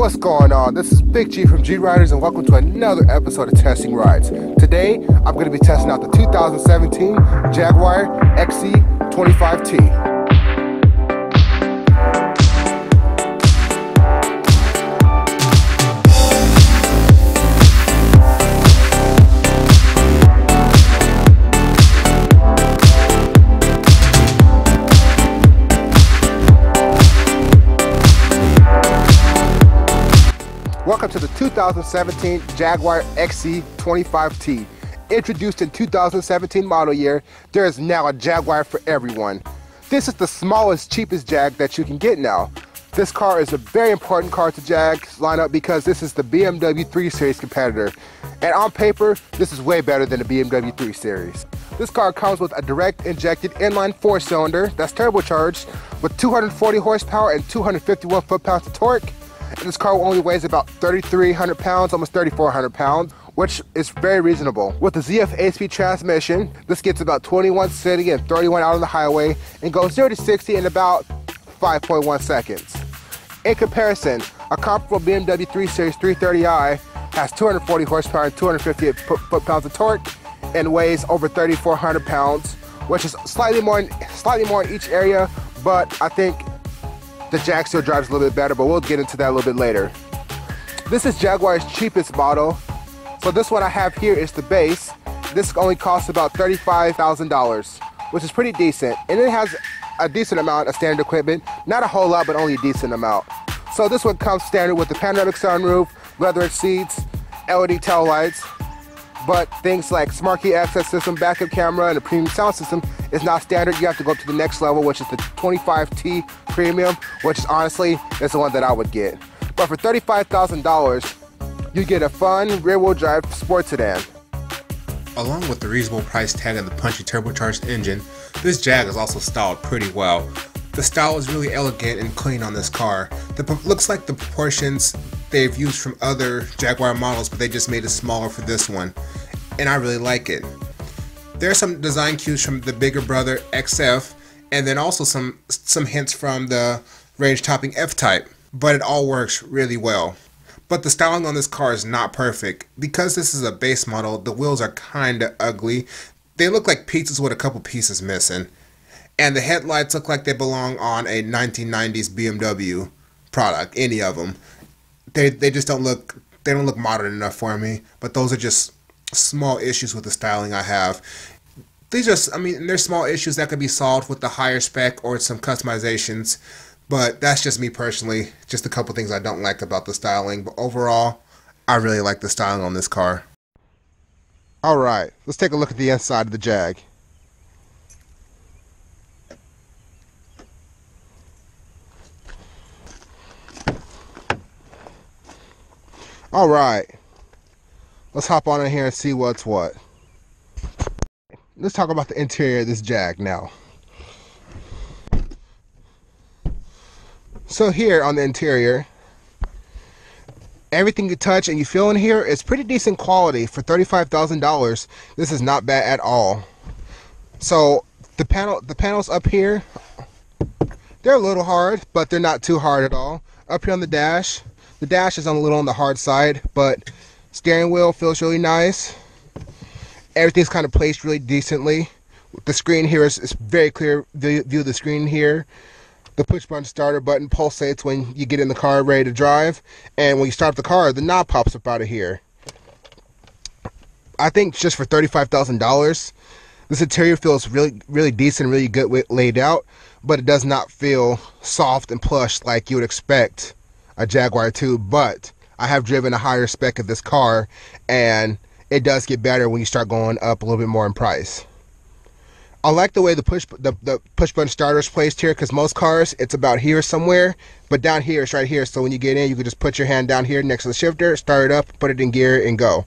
What's going on? This is Big G from G Riders and welcome to another episode of Testing Rides. Today, I'm going to be testing out the 2017 Jaguar XE 25T. Welcome to the 2017 Jaguar XE 25T. Introduced in 2017 model year, there is now a Jaguar for everyone. This is the smallest, cheapest Jag that you can get now. This car is a very important car to Jag's lineup because this is the BMW 3 Series competitor. And on paper, this is way better than the BMW 3 Series. This car comes with a direct injected inline 4-cylinder that's turbocharged with 240 horsepower and 251 foot-pounds of torque. And this car only weighs about 3,300 pounds, almost 3,400 pounds, which is very reasonable. With the ZF 8-speed transmission, this gets about 21 city and 31 out on the highway and goes 0 to 60 in about 5.1 seconds. In comparison, a comparable BMW 3 Series 330i has 240 horsepower and 258 foot-pounds of torque and weighs over 3,400 pounds, which is slightly more in each area, but I think the Jag still drives a little bit better, but we'll get into that a little bit later. This is Jaguar's cheapest model. So this one I have here is the base. This only costs about $35,000, which is pretty decent. And it has a decent amount of standard equipment. Not a whole lot, but only a decent amount. So this one comes standard with the panoramic sunroof, leather seats, LED tail lights. But things like smart key access system, backup camera, and a premium sound system is not standard. You have to go to the next level, which is the 25T Premium, which is honestly is the one that I would get. But for $35,000, you get a fun rear-wheel drive sports sedan. Along with the reasonable price tag and the punchy turbocharged engine, this Jag is also styled pretty well. The style is really elegant and clean on this car. Looks like the proportions they've used from other Jaguar models, but they just made it smaller for this one, and I really like it. There are some design cues from the bigger brother XF, and then also some hints from the range-topping F-Type, but it all works really well. But the styling on this car is not perfect. Because this is a base model, the wheels are kinda ugly. They look like pizzas with a couple pieces missing. And the headlights look like they belong on a 1990s BMW product, any of them. They just don't look modern enough for me, but those are just small issues with the styling I have. There's small issues that could be solved with the higher spec or some customizations, but that's just me personally, just a couple things I don't like about the styling, but overall, I really like the styling on this car. Alright, let's take a look at the inside of the Jag. Alright, let's hop on in here and see what's what. Let's talk about the interior of this Jag now. So here on the interior, everything you touch and you feel in here is pretty decent quality. For $35,000, this is not bad at all. So the panels up here, they're a little hard, but they're not too hard at all. Up here on the dash is a little on the hard side, but steering wheel feels really nice. Everything's kind of placed really decently. The screen here is very clear view of the screen here. The push button starter button pulsates when you get in the car ready to drive, and when you start the car, the knob pops up out of here. I think just for $35,000, this interior feels really decent, really good laid out, but it does not feel soft and plush like you would expect a Jaguar 2, but I have driven a higher spec of this car, and it does get better when you start going up a little bit more in price. I like the way the push button starter is placed here, because most cars it's about here somewhere, but down here it's right here. So when you get in, you can just put your hand down here next to the shifter, start it up, put it in gear, and go.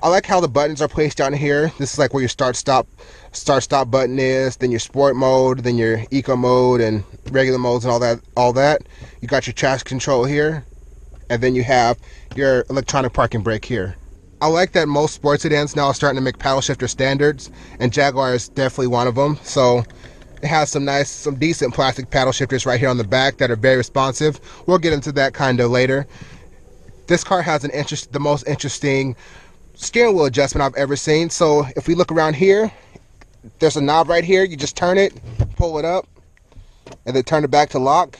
I like how the buttons are placed down here. This is like where your start stop button is, then your sport mode, then your eco mode and regular modes and all that. You got your traction control here, and then you have your electronic parking brake here. I like that most sports sedans now are starting to make paddle shifter standards, and Jaguar is definitely one of them. So It has some decent plastic paddle shifters right here on the back that are very responsive. We'll get into that kind of later. This car has the most interesting steering wheel adjustment I've ever seen. So if we look around here, there's a knob right here. You just turn it, pull it up, and then turn it back to lock,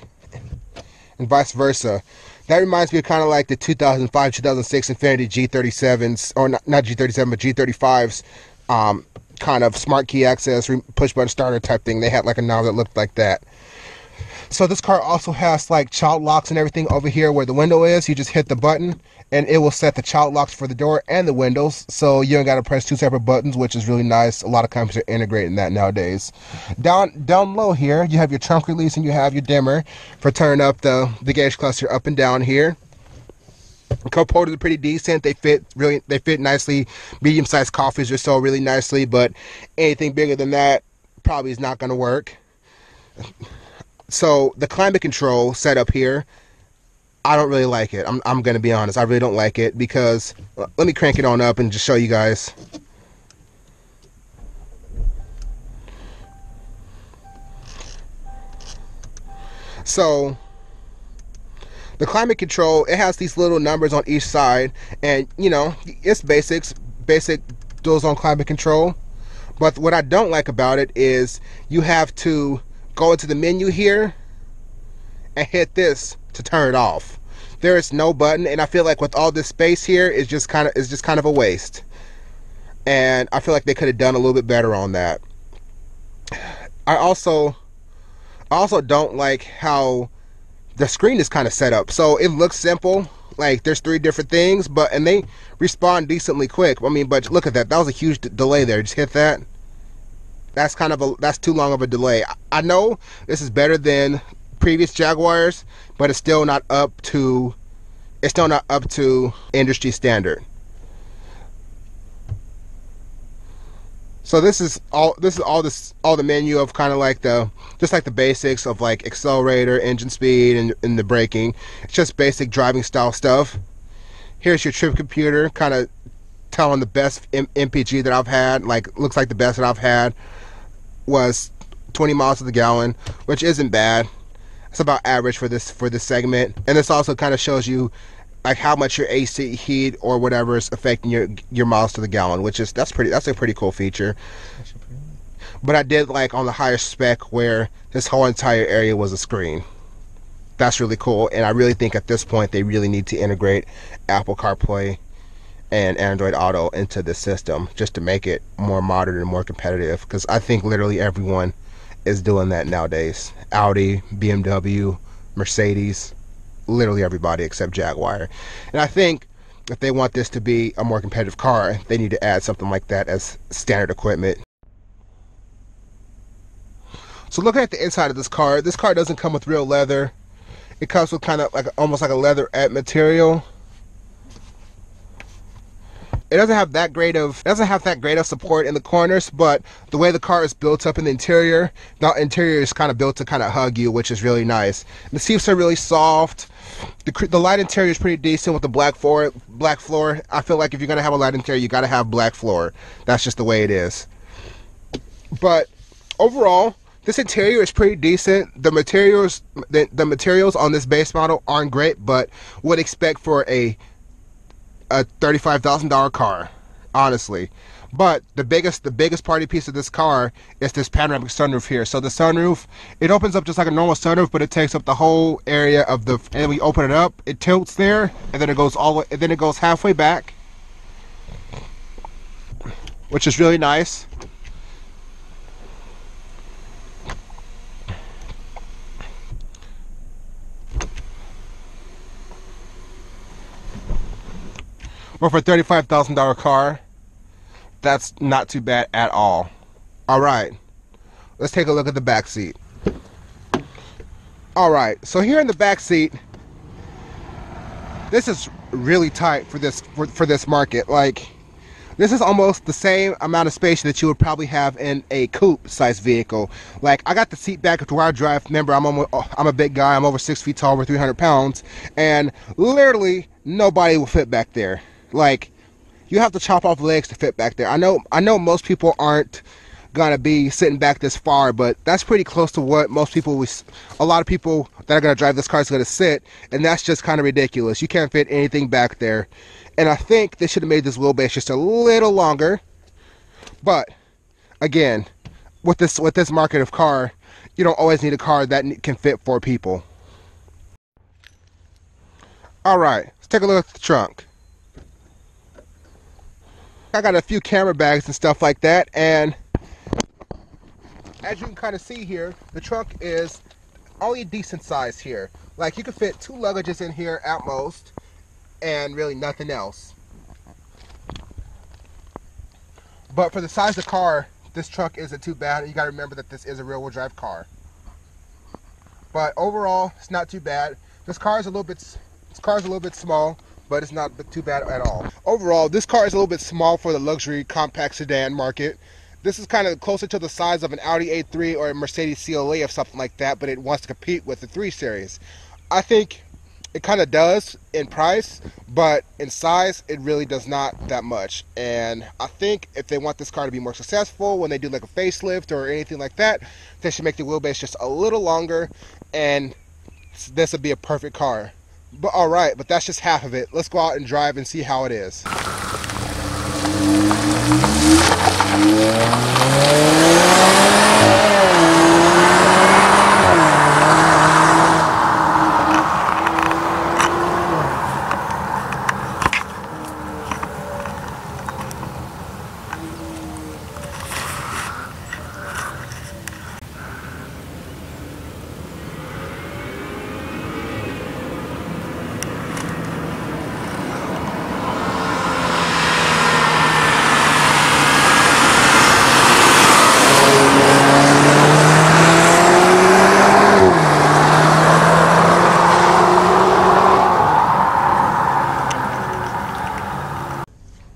and vice versa. That reminds me of kind of like the 2005, 2006 Infiniti G37s, or not G37, but G35s, kind of smart key access, push button starter type thing. They had like a knob that looked like that. So this car also has like child locks and everything over here where the window is. You just hit the button and it will set the child locks for the door and the windows. So you don't got to press two separate buttons, which is really nice. A lot of companies are integrating that nowadays. Down low here, you have your trunk release and you have your dimmer for turning up the gauge cluster up and down here. The cup holders are pretty decent. They fit nicely. Medium-sized coffees or so really nicely, but anything bigger than that probably is not going to work. So the climate control setup here, I don't really like it. I'm going to be honest. I really don't like it because, let me crank it on up and just show you guys. So the climate control, it has these little numbers on each side, and you know, it's basic dual zone climate control. But what I don't like about it is you have to go into the menu here and hit this to turn it off. There is no button, and I feel like with all this space here, it's just kind of a waste. And I feel like they could have done a little bit better on that. I also don't like how the screen is kind of set up. So it looks simple, like there's three different things, and they respond decently quick. I mean, but look at that. That was a huge delay there. Just hit that. That's too long of a delay. I know this is better than previous Jaguars, but it's still not up to industry standard. So this is all the menu of kind of like just like the basics of like accelerator, engine speed, and the braking. It's just basic driving style stuff. Here's your trip computer, kind of telling the best MPG that I've had. Like, looks like the best that I've had was 20 miles to the gallon, which isn't bad. It's about average for this segment. And this also kind of shows you like how much your AC heat or whatever is affecting your miles to the gallon, which is that's a pretty cool feature. But I did like on the higher spec where this whole entire area was a screen. That's really cool, and I really think at this point they really need to integrate Apple CarPlay and Android Auto into the system just to make it more modern and more competitive, because I think literally everyone is doing that nowadays. Audi, BMW, Mercedes, literally everybody except Jaguar. And I think if they want this to be a more competitive car, they need to add something like that as standard equipment. So looking at the inside of this car doesn't come with real leather. It comes with kind of like almost like a leatherette material. It doesn't have that great of support in the corners, but the way the car is built up in the interior is kind of built to kind of hug you, which is really nice. The seats are really soft. The light interior is pretty decent with the black floor. I feel like if you're gonna have a light interior, you gotta have black floor. That's just the way it is. But overall, this interior is pretty decent. The materials on this base model aren't great, but would expect for a $35,000 car, honestly. But the biggest party piece of this car is this panoramic sunroof here. So the sunroof, it opens up just like a normal sunroof, but it takes up the whole area of the, and we open it up, it tilts there, and then it goes halfway back, which is really nice. But for a $35,000 car, that's not too bad at all. Alright, let's take a look at the back seat. Alright, so here in the back seat, this is really tight for this market. Like, this is almost the same amount of space that you would probably have in a coupe size vehicle. Like, I got the seat back to where I drive. Remember, I'm a big guy. I'm over 6 feet tall, over 300 pounds, and literally nobody will fit back there. Like, you have to chop off legs to fit back there. I know most people aren't gonna be sitting back this far, but that's pretty close to what most people, a lot of people that are gonna drive this car is gonna sit, and that's just kind of ridiculous. You can't fit anything back there, and I think they should have made this wheelbase just a little longer. But again, with this market of car, you don't always need a car that can fit 4 people. All right, let's take a look at the trunk. I got a few camera bags and stuff like that, and as you can kind of see here, the trunk is only a decent size here. Like, you can fit 2 luggages in here at most, and really nothing else. But for the size of the car, this trunk isn't too bad. You got to remember that this is a rear-wheel drive car. But overall, it's not too bad. This car is a little bit small, but it's not too bad at all. Overall, this car is a little bit small for the luxury compact sedan market. This is kind of closer to the size of an Audi A3 or a Mercedes CLA or something like that, but it wants to compete with the 3 Series. I think it kind of does in price, but in size, it really does not that much. And I think if they want this car to be more successful, when they do like a facelift or anything like that, they should make the wheelbase just a little longer, and this would be a perfect car. But alright, but that's just half of it. Let's go out and drive and see how it is.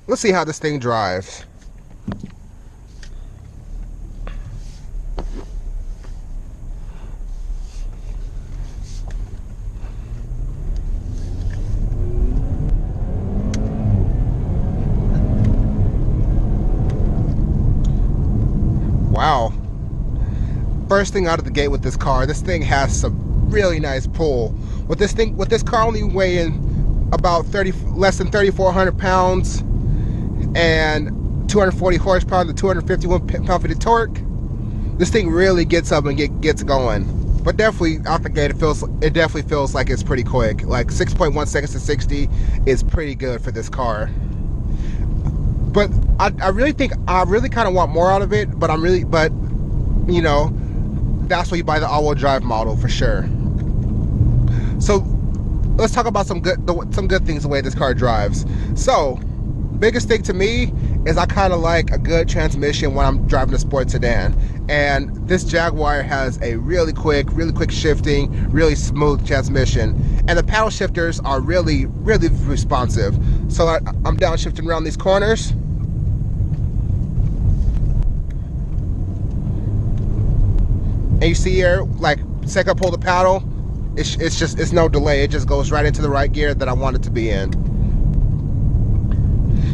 Let's see how this thing drives. Wow. First thing out of the gate with this car, this thing has some really nice pull. With this car only weighing about less than 3,400 pounds and 240 horsepower to 251 pound-feet of torque, this thing really gets up and gets going. But definitely out the gate, it definitely feels like it's pretty quick. Like 6.1 seconds to 60 is pretty good for this car. But I really kind of want more out of it. But you know, that's why you buy the all-wheel drive model for sure. So let's talk about some good things the way this car drives. So biggest thing to me is I kind of like a good transmission when I'm driving a sports sedan, and this Jaguar has a really quick shifting, really smooth transmission, and the paddle shifters are really responsive. So I'm downshifting around these corners, and you see here, like, second I pull the paddle, it's no delay. It just goes right into the right gear that I want it to be in.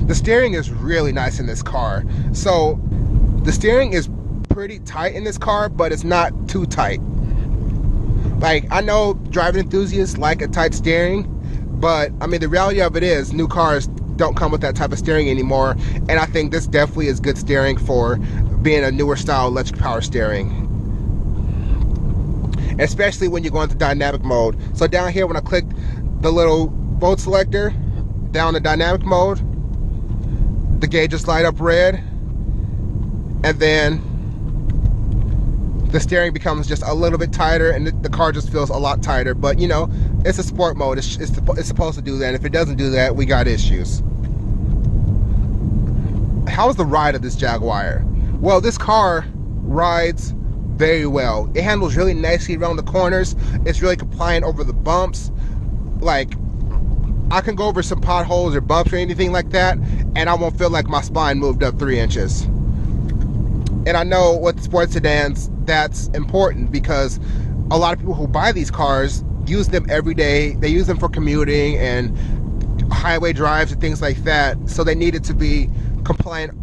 The steering is really nice in this car. So the steering is pretty tight in this car, but it's not too tight. Like, I know driving enthusiasts like a tight steering, but I mean, the reality of it is new cars don't come with that type of steering anymore, and I think this definitely is good steering for being a newer style electric power steering, especially when you go into dynamic mode. So down here, when I click the little mode selector down the dynamic mode, the gauges light up red, and then the steering becomes just a little bit tighter, and the car just feels a lot tighter. But you know, it's a sport mode. It's supposed to do that, and if it doesn't do that, we got issues. How's the ride of this Jaguar? Well, this car rides very well. It handles really nicely around the corners. It's really compliant over the bumps. Like, I can go over some potholes or bumps or anything like that, and I won't feel like my spine moved up 3 inches. And I know with sports sedans, that's important, because a lot of people who buy these cars use them every day. They use them for commuting and highway drives and things like that. So they need it to be compliant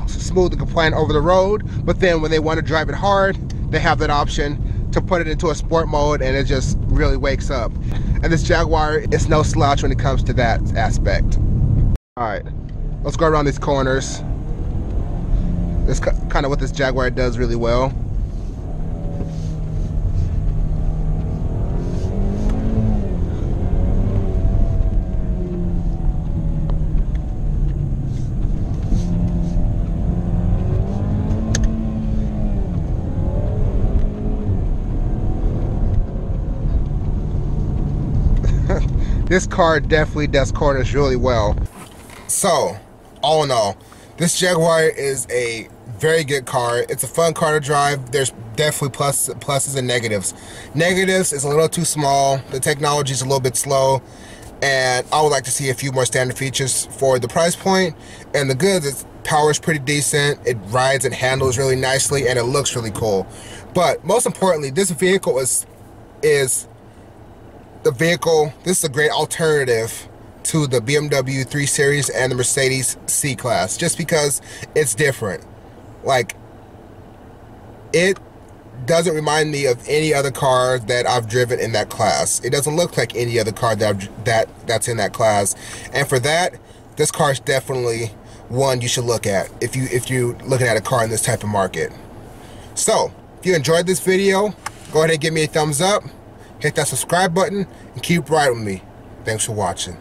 smooth and compliant over the road, but then when they want to drive it hard, they have that option to put it into a sport mode, and it just really wakes up. And this Jaguar is no slouch when it comes to that aspect. All right, let's go around these corners. That's kind of what this Jaguar does really well. This car definitely does corners really well. So, all in all, this Jaguar is a very good car. It's a fun car to drive. There's definitely pluses and negatives. Negatives is a little too small. The technology is a little bit slow, and I would like to see a few more standard features for the price point. And the goods, its power is pretty decent. It rides and handles really nicely, and it looks really cool. But most importantly, this vehicle is the vehicle. This is a great alternative to the BMW 3 Series and the Mercedes C-Class, just because it's different. Like, it doesn't remind me of any other car that I've driven in that class. It doesn't look like any other car that's in that class, and for that, this car is definitely one you should look at if you're looking at a car in this type of market. So, if you enjoyed this video, go ahead and give me a thumbs up, hit that subscribe button, and keep riding with me. Thanks for watching.